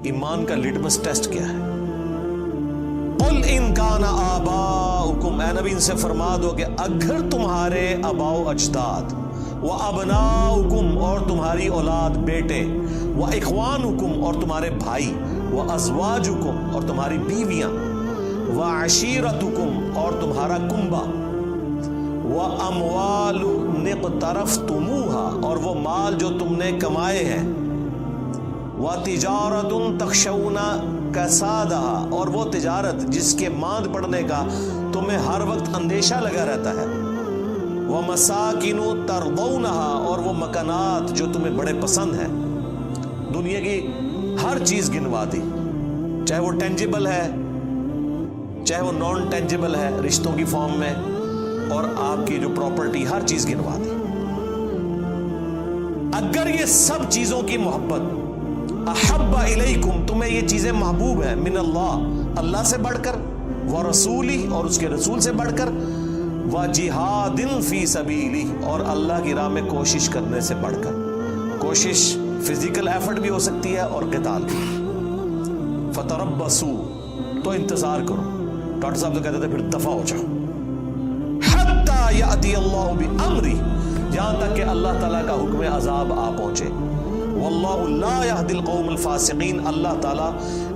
ایمان کا litmus test کیا ہے؟ قل ان کان آباؤکم، اے نبی ان سے فرما دو کہ اگر تمہارے آباء و اجداد، و ابناؤکم اور تمہاری اولاد بیٹے، و اخوانکم اور تمہارے بھائی، و ازواجکم اور تمہاری بیویاں، و عشیرتکم اور تمہارا کنبہ، و اموال اقترفتموها اور وہ مال جو تم نے کمائے ہیں، و تجارت تخشون کسادہا اور وہ تجارت جس کے ماند پڑنے کا تمہیں ہر وقت اندیشہ لگا رہتا ہے، ومساکن ترضونہا اور وہ مکانات جو تمہیں بڑے پسند ہیں۔ دنیا کی ہر چیز گنوا دی، چاہے وہ ٹینجیبل ہے چاہے وہ نان ٹینجیبل ہے رشتوں کی فارم میں، اور آپ کی جو پراپرٹی ہر چیز گنوا دی۔ اگر یہ سب چیزوں کی محبت احب الیکم، تمہیں یہ چیزیں محبوب ہیں، من اللہ، اللہ سے بڑھ کر، ورسولہ اور اس کے رسول سے بڑھ کر، وجہاد فی سبیلہ اور اللہ کی راہ میں کوشش کرنے سے بڑھ کر، کوشش فزیکل ایفرٹ بھی ہو سکتی ہے اور قتال بھی، فتربصوا تو انتظار کرو، ڈاکٹر صاحب تو کہتے تھے پھر دفع ہو جاؤ، حتی یأتی اللہ بامرہ، یہاں تک کہ اللہ تعالیٰ کا حکم عذاب آ پہنچے، واللہ لا یہدی القوم الفاسقین، اللہ تعالیٰ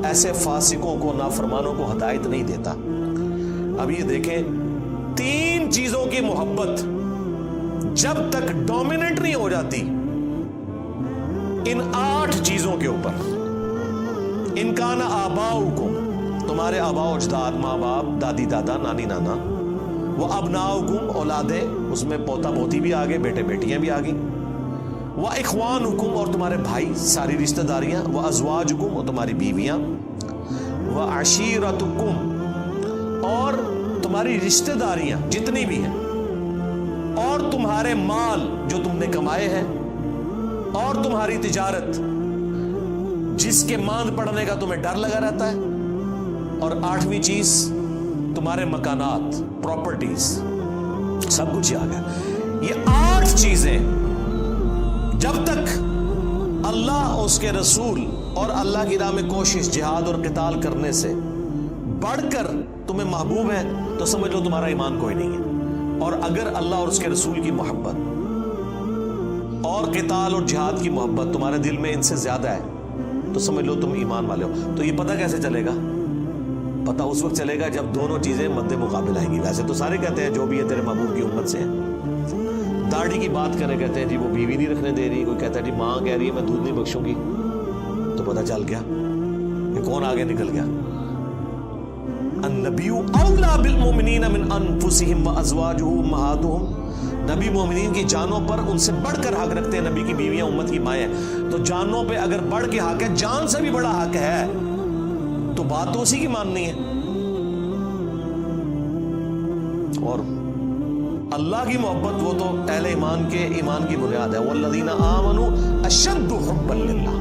ایسے فاسقوں کو، نافرمانوں کو ہدایت نہیں دیتا۔ اب یہ دیکھیں، تین چیزوں کی محبت جب تک ڈومیننٹ نہیں ہو جاتی ان 8 چیزوں کے اوپر، ان کان آباؤکم، تمہارے آباء و اجداد، ماں باپ، دادی دادا، نانی نانا، وہ ابناؤکم، اولادیں، اس میں پوتا پوتی بھی آگے، بیٹے بیٹیاں بھی آگئی، وہ اخوانکم اور تمہارے بھائی، ساری رشتہ داریاں، وہ ازواجکم اور تمہاری بیویاں، وہ عشیرتکم اور تمہاری رشتہ داریاں جتنی بھی ہیں، اور تمہارے مال جو تم نے کمائے ہیں، اور تمہاری تجارت جس کے ماند پڑنے کا تمہیں ڈر لگا رہتا ہے، اور 8ویں چیز تمہارے مکانات، پراپرٹیز، سب کچھ آ گیا۔ یہ 8 چیزیں جب تک اللہ، اس کے رسول اور اللہ کی راہ میں کوشش، جہاد اور قتال کرنے سے بڑھ کر تمہیں محبوب ہے تو سمجھ لو تمہارا ایمان کوئی نہیں ہے، اور اگر اللہ اور اس کے رسول کی محبت اور قتال اور جہاد کی محبت تمہارے دل میں ان سے زیادہ ہے تو سمجھ لو تم ایمان والے ہو۔ تو یہ پتہ کیسے چلے گا؟ پتہ اس وقت چلے گا جب دونوں چیزیں مد مقابل آئیں گی۔ ویسے تو سارے کہتے ہیں جو بھی ہے تیرے محبوب کی امت سے ہیں، داڑھی کی بات کریں، کہتے ہیں جی وہ بیوی نہیں رکھنے دے رہی، کوئی کہتا ہے جی ماں کہہ رہی ہے میں دودھ نہیں بخشوں گی، تو پتہ چل گیا کہ کون آگے نکل گیا۔ النبی اولیٰ بالمؤمنین من انفسہم وازواجہ امہاتہم، نبی مومنین کی جانوں پر ان سے بڑھ کر حق رکھتے ہیں، نبی کی بیویاں امت کی مائیں ہیں، تو جانوں پہ اگر بڑھ کے حق ہے، جان سے بھی بڑا حق ہے، تو بات تو اسی کی ماننی ہے۔ اور اللہ کی محبت وہ تو اہل ایمان کے ایمان کی بنیاد ہے، والذین آمنوا اشد حبا للہ،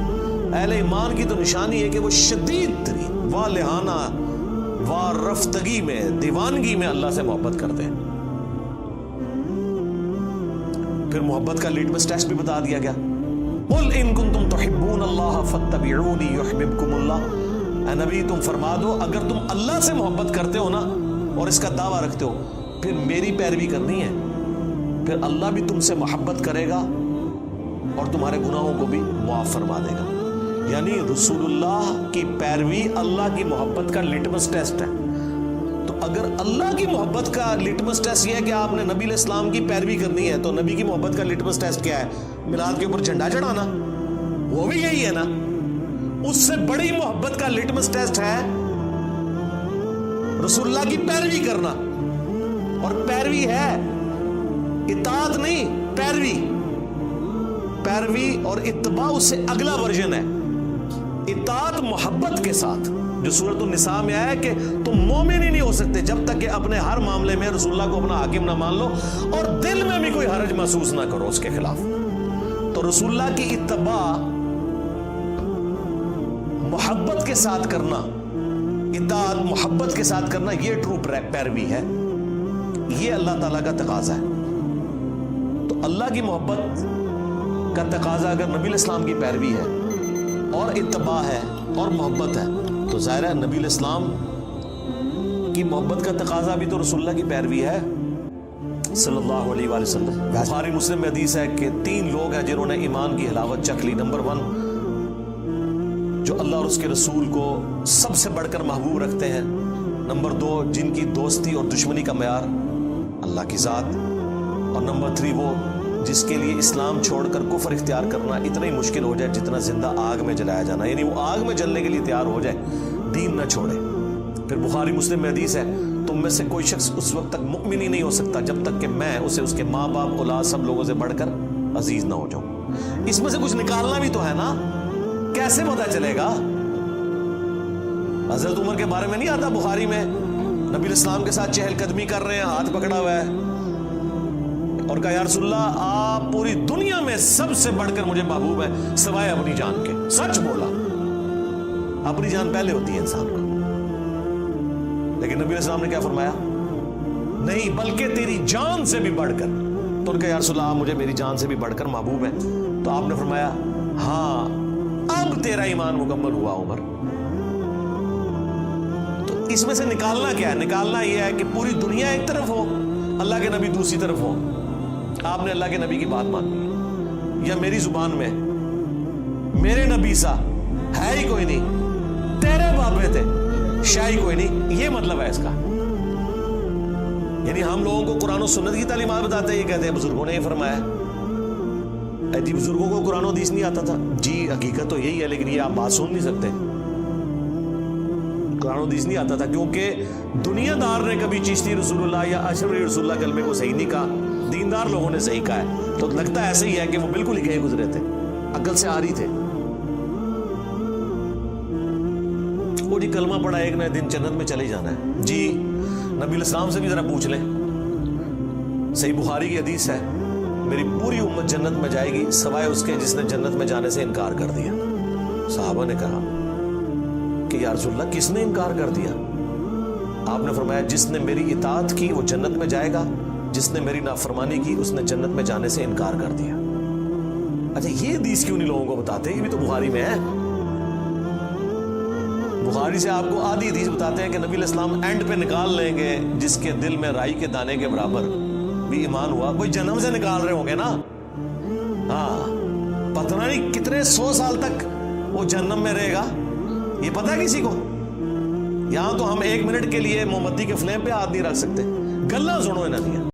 اہل ایمان کی تو نشانی ہے کہ وہ شدید ترین والہانہ وارفتگی میں، دیوانگی میں اللہ سے محبت کرتے ہیں۔ پھر محبت کا لیٹمس ٹیسٹ بھی بتا دیا گیا، قل ان کنتم تحبون اللہ فاتبعونی یحببکم اللہ، اے نبی تم فرما دو اگر تم اللہ سے محبت کرتے ہو نا اور اس کا دعویٰ رکھتے ہو، پھر میری پیروی کرنی ہے، پھر اللہ بھی تم سے محبت کرے گا اور تمہارے گناہوں کو بھی معاف فرما دے گا۔ یعنی رسول اللہ کی پیروی اللہ کی محبت کا لٹمس ٹیسٹ ہے۔ تو اگر اللہ کی محبت کا لٹمس ٹیسٹ یہ ہے کہ آپ نے نبی علیہ السلام کی پیروی کرنی ہے، تو نبی کی محبت کا لٹمس ٹیسٹ کیا ہے؟ میلاد کے اوپر جھنڈا چڑھانا، وہ بھی یہی ہے نا۔ اس سے بڑی محبت کا لٹمس ٹیسٹ ہے رسول اللہ کی پیروی کرنا، اور پیروی ہے اطاعت نہیں، پیروی اور اتباع اس سے اگلا ورژن ہے۔ اطاعت محبت کے ساتھ، جو سورۃ النساء میں آیا ہے کہ تم مومن ہی نہیں ہو سکتے جب تک کہ اپنے ہر معاملے میں رسول اللہ کو اپنا حاکم نہ مان لو اور دل میں بھی کوئی حرج محسوس نہ کرو اس کے خلاف۔ تو رسول اللہ کی اتباع محبت کے ساتھ کرنا، اطاعت محبت کے ساتھ کرنا، یہ ٹرو پیروی ہے، یہ اللہ تعالیٰ کا تقاضا ہے۔ تو اللہ کی محبت کا تقاضا اگر نبی علیہ السلام کی پیروی ہے اور اتباع ہے اور محبت ہے تو ظاہر ہے نبی الاسلام کی محبت کا تقاضا بھی تو رسول اللہ کی پیروی ہے صلی اللہ علیہ وآلہ وسلم. بخاری مسلم میں حدیث ہے کہ 3 لوگ ہیں جنہوں نے ایمان کی حلاوت چکھ لی. نمبر 1 جو اللہ اور اس کے رسول کو سب سے بڑھ کر محبوب رکھتے ہیں. نمبر 2 جن کی دوستی اور دشمنی کا معیار اللہ کی ذات. اور نمبر 3 وہ جس کے لیے اسلام چھوڑ کر کفر اختیار کرنا اتنا ہی مشکل ہو جائے جتنا زندہ آگ میں جلایا جانا. یعنی وہ آگ میں جلنے کے لیے تیار ہو جائے, دین نہ چھوڑے. پھر بخاری مسلم میں حدیث ہے تم میں سے کوئی شخص اس وقت تک مؤمن ہی نہیں ہو سکتا جب تک کہ میں اسے اس کے ماں باپ اولاد سب لوگوں سے بڑھ کر عزیز نہ ہو جاؤں. اس میں سے کچھ نکالنا بھی تو ہے نا, کیسے پتہ چلے گا؟ حضرت عمر کے بارے میں نہیں آتا بخاری میں, نبی الاسلام کے ساتھ چہل قدمی کر رہے ہیں, ہاتھ پکڑا ہوا ہے اور کہا یا رسول اللہ آپ پوری دنیا میں سب سے بڑھ کر مجھے محبوب ہے سوائے اپنی جان کے. سچ بولا, اپنی جان پہلے ہوتی ہے انسان کو. لیکن نبی علیہ السلام نے کیا فرمایا؟ نہیں بلکہ تیری جان سے بھی بڑھ کر. تو ان کا یا رسول اللہ آپ مجھے میری جان سے بھی بڑھ کر محبوب ہیں. تو آپ نے فرمایا ہاں اب تیرا ایمان مکمل ہوا عمر. تو اس میں سے نکالنا کیا ہے؟ نکالنا یہ ہے کہ پوری دنیا ایک طرف ہو, اللہ کے نبی دوسری طرف ہو. آپ نے اللہ کے نبی کی بات مانی, یا میری زبان میں میرے نبی سا ہے ہی کوئی نہیں, تیرے بابے تھے شاہی کوئی نہیں, یہ مطلب ہے اس کا. یعنی ہم لوگوں کو قرآن و سنت کی تعلیمات بتاتے ہیں, یہ کہتے ہیں بزرگوں نے یہ فرمایا. جی بزرگوں کو قرآن و حدیث نہیں آتا تھا, جی حقیقت تو یہی ہے, لیکن یہ آپ بات سن نہیں سکتے. قرآن و حدیث نہیں آتا تھا کیونکہ دنیا دار نے کبھی چشتی رسول اللہ یا اشرفی رسول اللہ کلمے کو صحیح نہیں کہا, دیندار لوگوں نے صحیح کہا ہے. تو لگتا ایسے ہی ہے کہ وہ بالکل ہی گئے گزرے تھے, عقل سے آ رہی تھے. وہ جی کلمہ پڑھا ایک نہ دن جنت میں چلے جانا ہے. جی نبی الاسلام سے بھی ذرا پوچھ لیں, صحیح بخاری کی حدیث ہے میری پوری امت جنت میں جائے گی سوائے اس کے جس نے جنت میں جانے سے انکار کر دیا. صحابہ نے کہا کہ یا رسول اللہ کس نے انکار کر دیا؟ آپ نے فرمایا جس نے میری اطاعت کی وہ جنت میں جائے گا, جس نے میری نافرمانی کی اس نے جنت میں جانے سے انکار کر دیا. اچھا یہ حدیث کیوں نہیں لوگوں کو بتاتے؟ یہ بھی تو بخاری میں ہے. بخاری سے آپ کو آدھی حدیث بتاتے ہیں کہ نبی علیہ السلام اینڈ پہ نکال لیں گے جس کے دل میں رائی کے دانے کے برابر بھی ایمان ہوا. کوئی جنم سے نکال رہے ہوں گے نا. ہاں پتہ نہیں کتنے 100 سال تک وہ جہنم میں رہے گا, یہ پتہ ہے کسی کو؟ یہاں تو ہم 1 منٹ کے لیے موم بتی کے فلیم پہ ہاتھ نہیں رکھ سکتے. گلا سنو انہاں دیا.